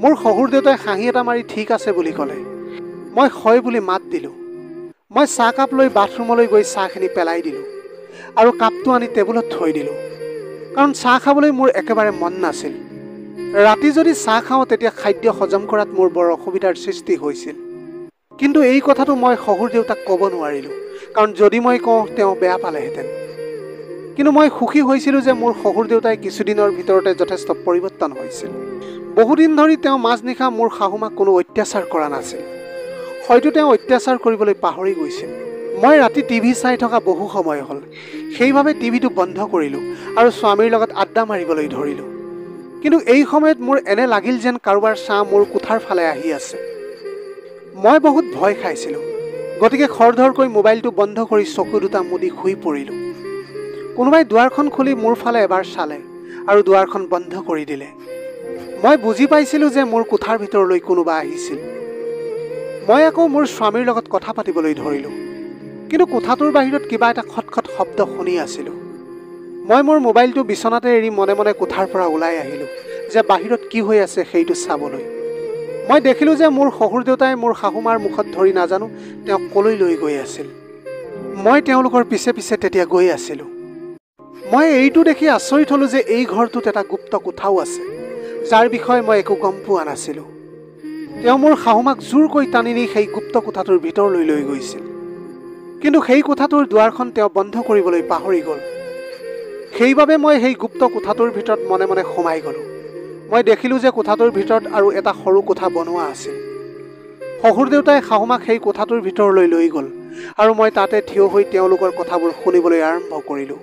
মোৰ শহুৰ দেউতাই হাঁহি এটা মাৰি ঠিক আছে বুলি ক'লে। মই হয় বুলি মাত দিলোঁ। মই চাহকাপ লৈ বাথৰুমলৈ গৈ চাহখিনি পেলাই দিলোঁ আৰু কাপটো আনি টেবুলত থৈ দিলোঁ, কাৰণ চাহ খাবলৈ মোৰ একেবাৰে মন নাছিল। ৰাতি যদি চাহ খাওঁ তেতিয়া খাদ্য হজম কৰাত মোৰ বৰ অসুবিধাৰ সৃষ্টি হৈছিল। কিন্তু এই কথাটো মই শহুৰ দেউতাক ক'ব নোৱাৰিলোঁ, কাৰণ যদি মই কওঁ তেওঁ বেয়া পালেহেঁতেন। কিন্তু মই সুখী হৈছিলোঁ যে মোৰ শহুৰ দেউতাই কিছুদিনৰ ভিতৰতে যথেষ্ট পৰিৱৰ্তন হৈছিল। বহুদিন ধৰি তেওঁ মাজনিশা মোৰ শাহুমাক কোনো অত্যাচাৰ কৰা নাছিল। হয়তো তেওঁ অত্যাচাৰ কৰিবলৈ পাহৰি গৈছিল। মই ৰাতি টিভি চাই থকা বহু সময় হ'ল। সেইবাবে টিভিটো বন্ধ কৰিলোঁ আৰু স্বামীৰ লগত আড্ডা মাৰিবলৈ ধৰিলোঁ। কিন্তু এই সময়ত মোৰ এনে লাগিল যেন কাৰোবাৰ ছাঁ মোৰ কোঠাৰ ফালে আহি আছে। মই বহুত ভয় খাইছিলোঁ। গতিকে খৰধৰকৈ মোবাইলটো বন্ধ কৰি চকু দুটা মুদি শুই পৰিলোঁ। কোনোবাই দুৱাৰখন খুলি মোৰ ফালে এবাৰ চালে আৰু দুৱাৰখন বন্ধ কৰি দিলে। মই বুজি পাইছিলোঁ যে মোৰ কোঠাৰ ভিতৰলৈ কোনোবা আহিছিল। মই আকৌ মোৰ স্বামীৰ লগত কথা পাতিবলৈ ধৰিলোঁ, কিন্তু কোঠাটোৰ বাহিৰত কিবা এটা খটখট শব্দ শুনি আছিলোঁ। মই মোৰ মোবাইলটো বিচনাতে এৰি মনে মনে কোঠাৰ পৰা ওলাই আহিলোঁ যে বাহিৰত কি হৈ আছে সেইটো চাবলৈ। মই দেখিলোঁ যে মোৰ শহুৰ দেউতাই মোৰ শাহুমাৰ মুখত ধৰি নাজানো তেওঁক ক'লৈ লৈ গৈ আছিল। মই তেওঁলোকৰ পিছে পিছে তেতিয়া গৈ আছিলোঁ। মই এইটো দেখি আচৰিত হ'লোঁ যে এই ঘৰটোত এটা গুপ্ত কোঠাও আছে, যাৰ বিষয়ে মই একো গম পোৱা নাছিলোঁ। তেওঁ মোৰ শাহুমাক জোৰকৈ টানি নি সেই গুপ্ত কোঠাটোৰ ভিতৰলৈ লৈ গৈছিল। কিন্তু সেই কোঠাটোৰ দুৱাৰখন তেওঁ বন্ধ কৰিবলৈ পাহৰি গ'ল। সেইবাবে মই সেই গুপ্ত কোঠাটোৰ ভিতৰত মনে মনে সোমাই গ'লোঁ। মই দেখিলোঁ যে কোঠাটোৰ ভিতৰত আৰু এটা সৰু কোঠা বনোৱা আছিল। শহুৰ দেউতাই শাহুমাক সেই কোঠাটোৰ ভিতৰলৈ লৈ গ'ল আৰু মই তাতে থিয় হৈ তেওঁলোকৰ কথাবোৰ শুনিবলৈ আৰম্ভ কৰিলোঁ।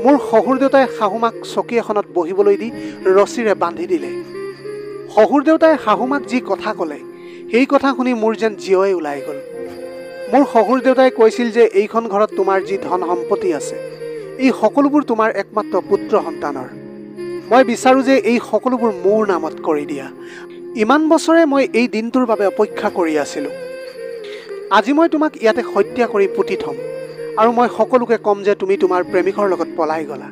মোৰ শহুৰ দেউতাই শাহুমাক চকী এখনত বহিবলৈ দি ৰছীৰে বান্ধি দিলে। শহুৰ দেউতাই শাহুমাক যি কথা ক'লে সেই কথা শুনি মোৰ যেন জীয়ই ওলাই গ'ল। মোৰ শহুৰ দেউতাই কৈছিল যে এইখন ঘৰত তোমাৰ যি ধন সম্পত্তি আছে এই সকলোবোৰ তোমাৰ একমাত্ৰ পুত্ৰ সন্তানৰ। মই বিচাৰোঁ যে এই সকলোবোৰ মোৰ নামত কৰি দিয়া। ইমান বছৰে মই এই দিনটোৰ বাবে অপেক্ষা কৰি আছিলোঁ। আজি মই তোমাক ইয়াতে হত্যা কৰি পুতি থ'ম আৰু মই সকলোকে ক'ম যে তুমি তোমাৰ প্ৰেমিকৰ লগত পলাই গ'লা।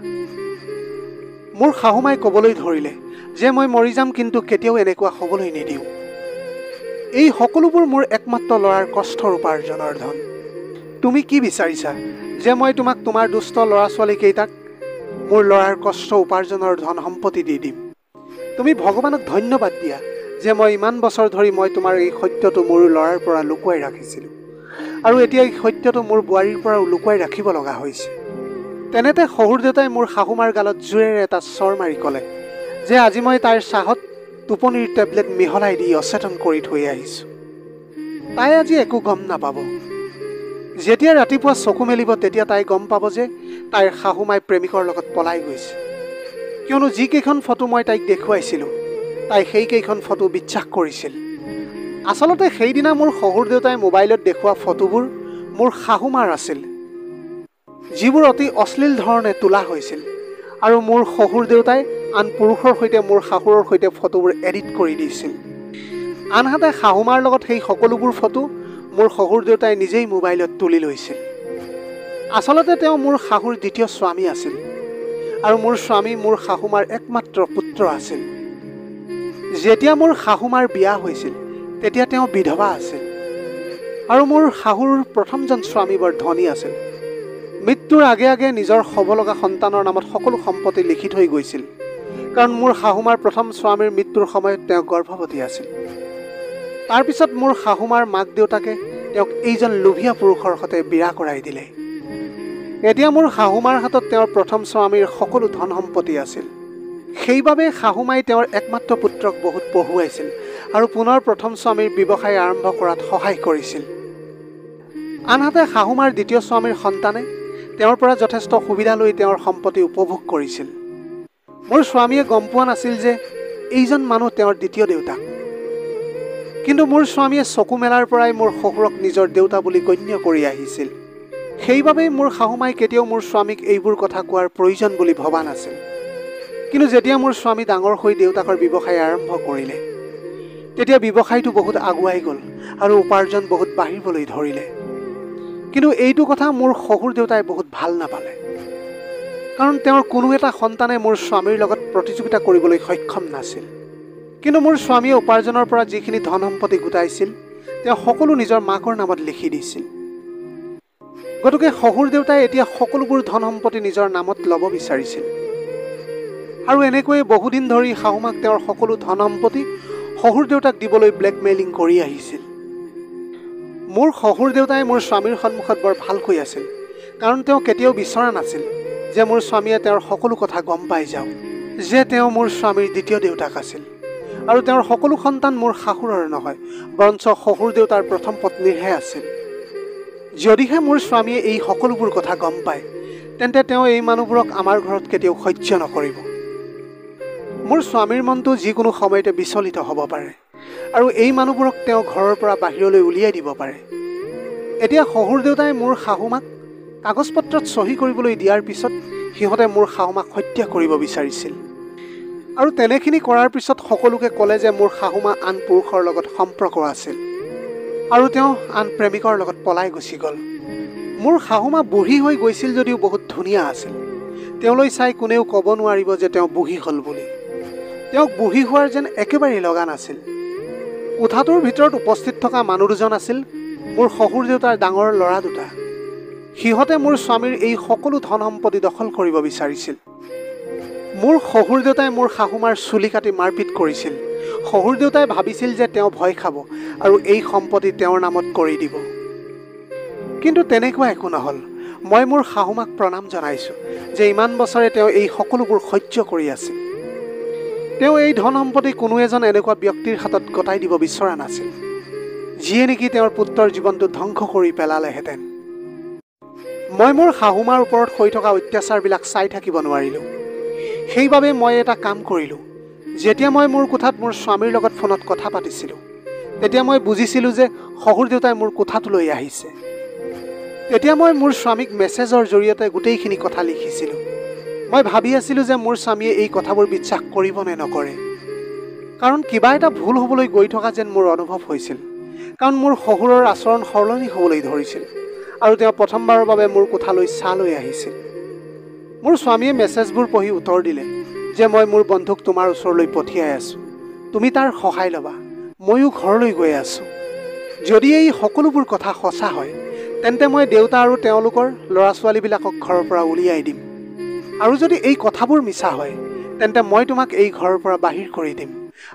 মোৰ শাহুমাই ক'বলৈ ধৰিলে যে মই মৰি যাম, কিন্তু কেতিয়াও এনেকুৱা হ'বলৈ নিদিওঁ। এই সকলোবোৰ মোৰ একমাত্ৰ ল'ৰাৰ কষ্টৰ উপাৰ্জনৰ ধন। তুমি কি বিচাৰিছা যে মই তোমাক তোমাৰ দুষ্ট ল'ৰা ছোৱালীকেইটাক মোৰ ল'ৰাৰ কষ্ট উপাৰ্জনৰ ধন সম্পত্তি দি দিম? তুমি ভগৱানক ধন্যবাদ দিয়া যে মই ইমান বছৰ ধৰি মই তোমাৰ এই সত্যটো মোৰ ল'ৰাৰ পৰা লুকুৱাই ৰাখিছিলোঁ, আৰু এতিয়া এই সত্যটো মোৰ বোৱাৰীৰ পৰা লুকুৱাই ৰাখিব লগা হৈছে। তেনেতে শহুৰ দেউতাই মোৰ শাহুমাৰ গালত জোৰেৰে এটা চৰ মাৰি ক'লে যে আজি মই তাইৰ চাহত টোপনিৰ টেবলেট মিহলাই দি অচেতন কৰি থৈ আহিছোঁ। তাই আজি একো গম নাপাব। যেতিয়া ৰাতিপুৱা চকু মেলিব তেতিয়া তাই গম পাব যে তাইৰ শাহুমাই প্ৰেমিকৰ লগত পলাই গৈছে, কিয়নো যিকেইখন ফটো মই তাইক দেখুৱাইছিলোঁ তাই সেইকেইখন ফটো বিশ্বাস কৰিছিল। আচলতে সেইদিনা মোৰ শহুৰ দেউতাই মোবাইলত দেখুওৱা ফটোবোৰ মোৰ শাহুমাৰ আছিল, যিবোৰ অতি অশ্লীল ধৰণে তোলা হৈছিল, আৰু মোৰ শহুৰ দেউতাই আন পুৰুষৰ সৈতে মোৰ শাহুৰৰ সৈতে ফটোবোৰ এডিট কৰি দিছিল। আনহাতে শাহুমাৰ লগত সেই সকলোবোৰ ফটো মোৰ শহুৰ দেউতাই নিজেই মোবাইলত তুলি লৈছিল। আচলতে তেওঁ মোৰ শাহুৰ দ্বিতীয় স্বামী আছিল, আৰু মোৰ স্বামী মোৰ শাহুমাৰ একমাত্ৰ পুত্ৰ আছিল। যেতিয়া মোৰ শাহুমাৰ বিয়া হৈছিল তেতিয়া তেওঁ বিধৱা আছিল, আৰু মোৰ শাহুৰ প্ৰথমজন স্বামী বৰ ধনী আছিল। মৃত্যুৰ আগে আগে নিজৰ হ'ব লগা সন্তানৰ নামত সকলো সম্পত্তি লিখি থৈ গৈছিল, কাৰণ মোৰ শাহুমাৰ প্ৰথম স্বামীৰ মৃত্যুৰ সময়ত তেওঁ গৰ্ভৱতী আছিল। তাৰপিছত মোৰ শাহুমাৰ মাক দেউতাকে তেওঁক এইজন লোভীয়া পুৰুষৰ সৈতে বিয়া কৰাই দিলে। এতিয়া মোৰ শাহুমাৰ হাতত তেওঁৰ প্ৰথম স্বামীৰ সকলো ধন সম্পত্তি আছিল। সেইবাবে শাহুমাই তেওঁৰ একমাত্ৰ পুত্ৰক বহুত পঢ়ুৱাইছিল আৰু পুনৰ প্ৰথম স্বামীৰ ব্যৱসায় আৰম্ভ কৰাত সহায় কৰিছিল। আনহাতে শাহুমাৰ দ্বিতীয় স্বামীৰ সন্তানে তেওঁৰ পৰা যথেষ্ট সুবিধা লৈ তেওঁৰ সম্পত্তি উপভোগ কৰিছিল। মোৰ স্বামীয়ে গম পোৱা নাছিল যে এইজন মানুহ তেওঁৰ দ্বিতীয় দেউতাক, কিন্তু মোৰ স্বামীয়ে চকু মেলাৰ পৰাই মোৰ শহুৰক নিজৰ দেউতা বুলি গণ্য কৰি আহিছিল। সেইবাবেই মোৰ শাহুমাই কেতিয়াও মোৰ স্বামীক এইবোৰ কথা কোৱাৰ প্ৰয়োজন বুলি ভবা নাছিল। কিন্তু যেতিয়া মোৰ স্বামী ডাঙৰ হৈ দেউতাকৰ ব্যৱসায় আৰম্ভ কৰিলে তেতিয়া ব্যৱসায়টো বহুত আগুৱাই গ'ল আৰু উপাৰ্জন বহুত বাঢ়িবলৈ ধৰিলে। কিন্তু এইটো কথা মোৰ শহুৰ দেউতাই বহুত ভাল নাপালে, কাৰণ তেওঁৰ কোনো এটা সন্তানে মোৰ স্বামীৰ লগত প্ৰতিযোগিতা কৰিবলৈ সক্ষম নাছিল। কিন্তু মোৰ স্বামীয়ে উপাৰ্জনৰ পৰা যিখিনি ধন সম্পত্তি গোটাইছিল তেওঁ সকলো নিজৰ মাকৰ নামত লিখি দিছিল। গতিকে শহুৰ দেউতাই এতিয়া সকলোবোৰ ধন সম্পত্তি নিজৰ নামত ল'ব বিচাৰিছিল, আৰু এনেকৈয়ে বহুদিন ধৰি শাহুমাক তেওঁৰ সকলো ধন সম্পত্তি শহুৰ দেউতাক দিবলৈ ব্লেকমেইলিং কৰি আহিছিল। মোৰ শহুৰ দেউতাই মোৰ স্বামীৰ সন্মুখত বৰ ভালকৈ আছিল, কাৰণ তেওঁ কেতিয়াও বিচৰা নাছিল যে মোৰ স্বামীয়ে তেওঁৰ সকলো কথা গম পাই যাওক যে তেওঁ মোৰ স্বামীৰ দ্বিতীয় দেউতাক আছিল, আৰু তেওঁৰ সকলো সন্তান মোৰ শাহুৰৰ নহয় বৰঞ্চ শহুৰ দেউতাৰ প্ৰথম পত্নীৰহে আছিল। যদিহে মোৰ স্বামীয়ে এই সকলোবোৰ কথা গম পায় তেন্তে তেওঁ এই মানুহবোৰক আমাৰ ঘৰত কেতিয়াও সহ্য নকৰিব। মোৰ স্বামীৰ মনটো যিকোনো সময়তে বিচলিত হ'ব পাৰে, আৰু এই মানুহবোৰক তেওঁ ঘৰৰ পৰা বাহিৰলৈ উলিয়াই দিব পাৰে। এতিয়া শহুৰ দেউতাই মোৰ শাহুমাক কাগজ পত্ৰত চহী কৰিবলৈ দিয়াৰ পিছত সিহঁতে মোৰ শাহুমাক হত্যা কৰিব বিচাৰিছিল, আৰু তেনেখিনি কৰাৰ পিছত সকলোকে ক'লে যে মোৰ শাহুমা আন পুৰুষৰ লগত সম্পৰ্ক আছিল, আৰু তেওঁ আন প্ৰেমিকৰ লগত পলাই গুচি গ'ল। মোৰ শাহুমা বুঢ়ী হৈ গৈছিল যদিও বহুত ধুনীয়া আছিল। তেওঁলৈ চাই কোনেও ক'ব নোৱাৰিব যে তেওঁ বুঢ়ী হ'ল বুলি। তেওঁক বুঢ়ী হোৱাৰ যেন একেবাৰেই লগা নাছিল। কোঠাটোৰ ভিতৰত উপস্থিত থকা মানুহ দুজন আছিল মোৰ শহুৰ দেউতাৰ ডাঙৰ ল'ৰা দুটা। সিহঁতে মোৰ স্বামীৰ এই সকলো ধন সম্পত্তি দখল কৰিব বিচাৰিছিল। মোৰ শহুৰ দেউতাই মোৰ শাহুমাৰ চুলি কাটি মাৰপিট কৰিছিল। শহুৰ দেউতাই ভাবিছিল যে তেওঁ ভয় খাব আৰু এই সম্পত্তি তেওঁৰ নামত কৰি দিব, কিন্তু তেনেকুৱা একো নহ'ল। মই মোৰ শাহুমাক প্ৰণাম জনাইছোঁ যে ইমান বছৰে তেওঁ এই সকলোবোৰ সহ্য কৰি আছিল। তেওঁ এই ধন সম্পত্তি কোনো এজন এনেকুৱা ব্যক্তিৰ হাতত গতাই দিব বিচৰা নাছিল যিয়ে নেকি তেওঁৰ পুত্ৰৰ জীৱনটো ধ্বংস কৰি পেলালেহেঁতেন। মই মোৰ শাহুমাৰ ওপৰত হৈ থকা অত্যাচাৰবিলাক চাই থাকিব নোৱাৰিলোঁ। সেইবাবে মই এটা কাম কৰিলোঁ। যেতিয়া মই মোৰ কোঠাত মোৰ স্বামীৰ লগত ফোনত কথা পাতিছিলোঁ তেতিয়া মই বুজিছিলোঁ যে শহুৰ দেউতাই মোৰ কোঠাটোলৈ আহিছে। তেতিয়া মই মোৰ স্বামীক মেছেজৰ জৰিয়তে গোটেইখিনি কথা লিখিছিলোঁ। মই ভাবি আছিলোঁ যে মোৰ স্বামীয়ে এই কথাবোৰ বিশ্বাস কৰিব নে নকৰে, কাৰণ কিবা এটা ভুল হ'বলৈ গৈ থকা যেন মোৰ অনুভৱ হৈছিল, কাৰণ মোৰ শহুৰৰ আচৰণ সলনি হ'বলৈ ধৰিছিল আৰু তেওঁ প্ৰথমবাৰৰ বাবে মোৰ কোঠালৈ চাহ লৈ আহিছিল। মোৰ স্বামীয়ে মেছেজবোৰ পঢ়ি উত্তৰ দিলে যে মই মোৰ বন্ধুক তোমাৰ ওচৰলৈ পঠিয়াই আছোঁ, তুমি তাৰ সহায় ল'বা, ময়ো ঘৰলৈ গৈ আছোঁ। যদি এই সকলোবোৰ কথা সঁচা হয় তেন্তে মই দেউতা আৰু তেওঁলোকৰ ল'ৰা ছোৱালীবিলাকক ঘৰৰ পৰা উলিয়াই দিম। আৰু যদি এই কথাবোৰ মিছা হয় তেন্তে মই তোমাক এই ঘৰৰ পৰা বাহিৰ কৰি দিম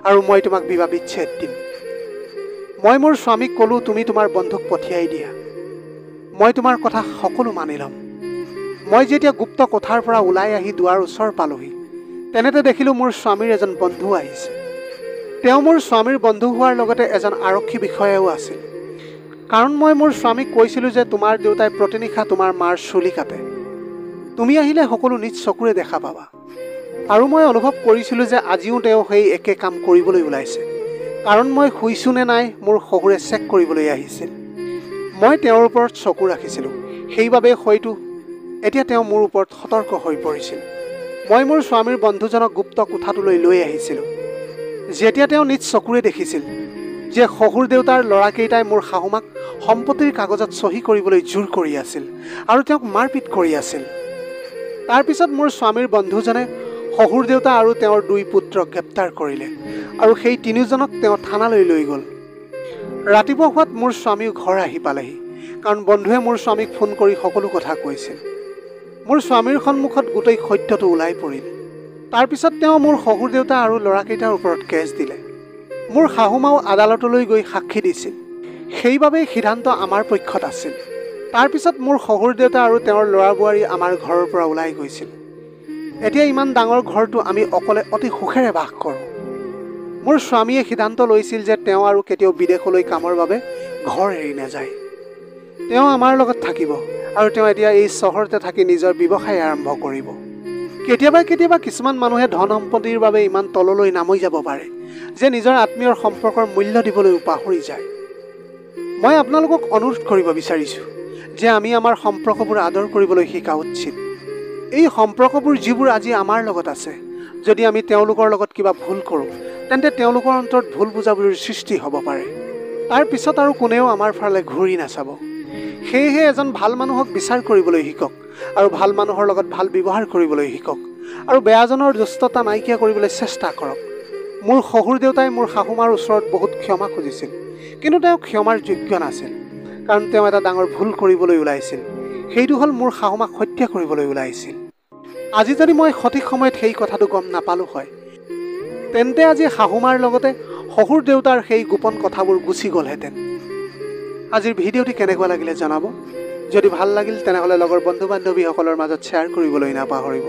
আৰু মই তোমাক বিবাহ বিচ্ছেদ দিম। মই মোৰ স্বামীক ক'লোঁ, তুমি তোমাৰ বন্ধুক পঠিয়াই দিয়া, মই তোমাৰ কথা সকলো মানি ল'ম। মই যেতিয়া গুপ্ত কোঠাৰ পৰা ওলাই আহি দুৱাৰ ওচৰ পালোহি তেনেতে দেখিলোঁ মোৰ স্বামীৰ এজন বন্ধু আহিছে। তেওঁ মোৰ স্বামীৰ বন্ধু হোৱাৰ লগতে এজন আৰক্ষী বিষয়াও আছিল। কাৰণ মই মোৰ স্বামীক কৈছিলোঁ যে তোমাৰ দেউতাই প্ৰতিনিশা তোমাৰ মাৰ চুলি কাটে, তুমি আহিলে সকলো নিজ চকুৰে দেখা পাবা। আৰু মই অনুভৱ কৰিছিলোঁ যে আজিও তেওঁ সেই একে কাম কৰিবলৈ ওলাইছে, কাৰণ মই শুইছোঁ নে নাই মোৰ শহুৰে চেক কৰিবলৈ আহিছিল। মই তেওঁৰ ওপৰত চকু ৰাখিছিলোঁ, সেইবাবে হয়তো এতিয়া তেওঁ মোৰ ওপৰত সতৰ্ক হৈ পৰিছিল। মই মোৰ স্বামীৰ বন্ধুজনক গুপ্ত কোঠাটোলৈ লৈ আহিছিলোঁ। যেতিয়া তেওঁ নিজ চকুৰে দেখিছিল যে শহুৰ দেউতাৰ ল'ৰাকেইটাই মোৰ শাহুমাক সম্পত্তিৰ কাগজত চহী কৰিবলৈ জোৰ কৰি আছিল আৰু তেওঁক মাৰপিট কৰি আছিল। তাৰপিছত মোৰ স্বামীৰ বন্ধুজনে শহুৰ দেউতা আৰু তেওঁৰ 2 পুত্ৰক গ্ৰেপ্তাৰ কৰিলে আৰু সেই 3জনক তেওঁ থানালৈ লৈ গ'ল। ৰাতিপুৱা হোৱাত মোৰ স্বামীও ঘৰ আহি পালেহি, কাৰণ বন্ধুৱে মোৰ স্বামীক ফোন কৰি সকলো কথা কৈছিল। মোৰ স্বামীৰ সন্মুখত গোটেই সত্যটো ওলাই পৰিল। তাৰপিছত তেওঁ মোৰ শহুৰ দেউতা আৰু ল'ৰাকেইটাৰ ওপৰত কেছ দিলে। মোৰ শাহুমাও আদালতলৈ গৈ সাক্ষী দিছিল, সেইবাবেই সিদ্ধান্ত আমাৰ পক্ষত আছিল। তাৰপিছত মোৰ শহুৰ দেউতা আৰু তেওঁৰ ল'ৰা বোৱাৰী আমাৰ ঘৰৰ পৰা ওলাই গৈছিল। এতিয়া ইমান ডাঙৰ ঘৰটো আমি অকলে অতি সুখেৰে বাস কৰোঁ। মোৰ স্বামীয়ে সিদ্ধান্ত লৈছিল যে তেওঁ আৰু কেতিয়াও বিদেশলৈ কামৰ বাবে ঘৰ এৰি নাযায়। তেওঁ আমাৰ লগত থাকিব আৰু তেওঁ এতিয়া এই চহৰতে থাকি নিজৰ ব্যৱসায় আৰম্ভ কৰিব। কেতিয়াবা কিছুমান মানুহে ধন সম্পত্তিৰ বাবে ইমান তললৈ নামি যাব পাৰে যে নিজৰ আত্মীয়ৰ সম্পৰ্কৰ মূল্য দিবলৈও পাহৰি যায়। মই আপোনালোকক অনুৰোধ কৰিব বিচাৰিছোঁ যে আমি আমাৰ সম্পৰ্কবোৰ আদৰ কৰিবলৈ শিকা উচিত। এই সম্পৰ্কবোৰ যিবোৰ আজি আমাৰ লগত আছে, যদি আমি তেওঁলোকৰ লগত কিবা ভুল কৰোঁ তেন্তে তেওঁলোকৰ অন্তৰত ভুল বুজাবুজিৰ সৃষ্টি হ'ব পাৰে। তাৰ পিছত আৰু কোনেও আমাৰ ফালে ঘূৰি নাচাব। সেয়েহে এজন ভাল মানুহক বিচাৰ কৰিবলৈ শিকক আৰু ভাল মানুহৰ লগত ভাল ব্যৱহাৰ কৰিবলৈ শিকক আৰু বেয়াজনৰ দুষ্টতা নাইকিয়া কৰিবলৈ চেষ্টা কৰক। মোৰ শহুৰ দেউতাই মোৰ শাহুমাৰ ওচৰত বহুত ক্ষমা খুজিছিল, কিন্তু তেওঁ ক্ষমাৰ যোগ্য নাছিল, কাৰণ তেওঁ এটা ডাঙৰ ভুল কৰিবলৈ ওলাইছিল। সেইটো হ'ল মোৰ শাহুমাক হত্যা কৰিবলৈ ওলাইছিল। আজি যদি মই সঠিক সময়ত সেই কথাটো গম নাপালোঁ হয় তেন্তে আজি শাহুমাৰ লগতে শহুৰ দেউতাৰ সেই গোপন কথাবোৰ গুচি গ'লহেঁতেন। আজিৰ ভিডিঅ'টি কেনেকুৱা লাগিলে জনাব। যদি ভাল লাগিল তেনেহ'লে লগৰ বন্ধু বান্ধৱীসকলৰ মাজত শ্বেয়াৰ কৰিবলৈ নাপাহৰিব।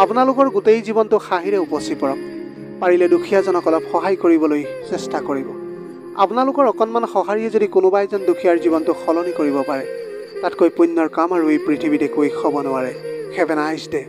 আপোনালোকৰ গোটেই জীৱনটো হাঁহিৰে উপচি পৰক। পাৰিলে দুখীয়াজনক অলপ সহায় কৰিবলৈ চেষ্টা কৰিব। আপোনালোকৰ অকণমান সঁহাৰিয়ে যদি কোনোবা এজন দুখীয়াৰ জীৱনটো সলনি কৰিব পাৰে, তাতকৈ পুণ্যৰ কাম আৰু এই পৃথিৱীত একোৱেই হ'ব নোৱাৰে। Have a nice day.